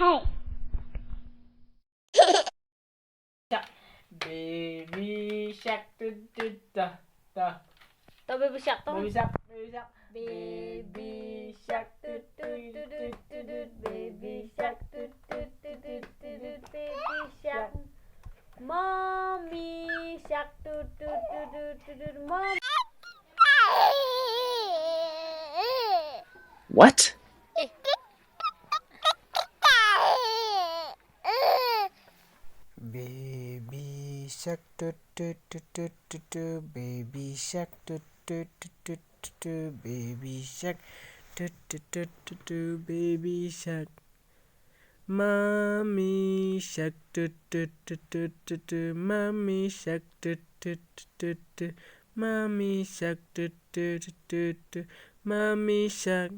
Hey. Shark. Baby shark. Da. Tao baby shark tao. Baby shark. Baby shark. Baby shark. Baby shark. Baby shark. Mommy shark. Mom. What? Baby shark. Baby shark. Baby shark. Baby shark. Mommy shark. Mommy shark. Mommy shark. Mommy shark.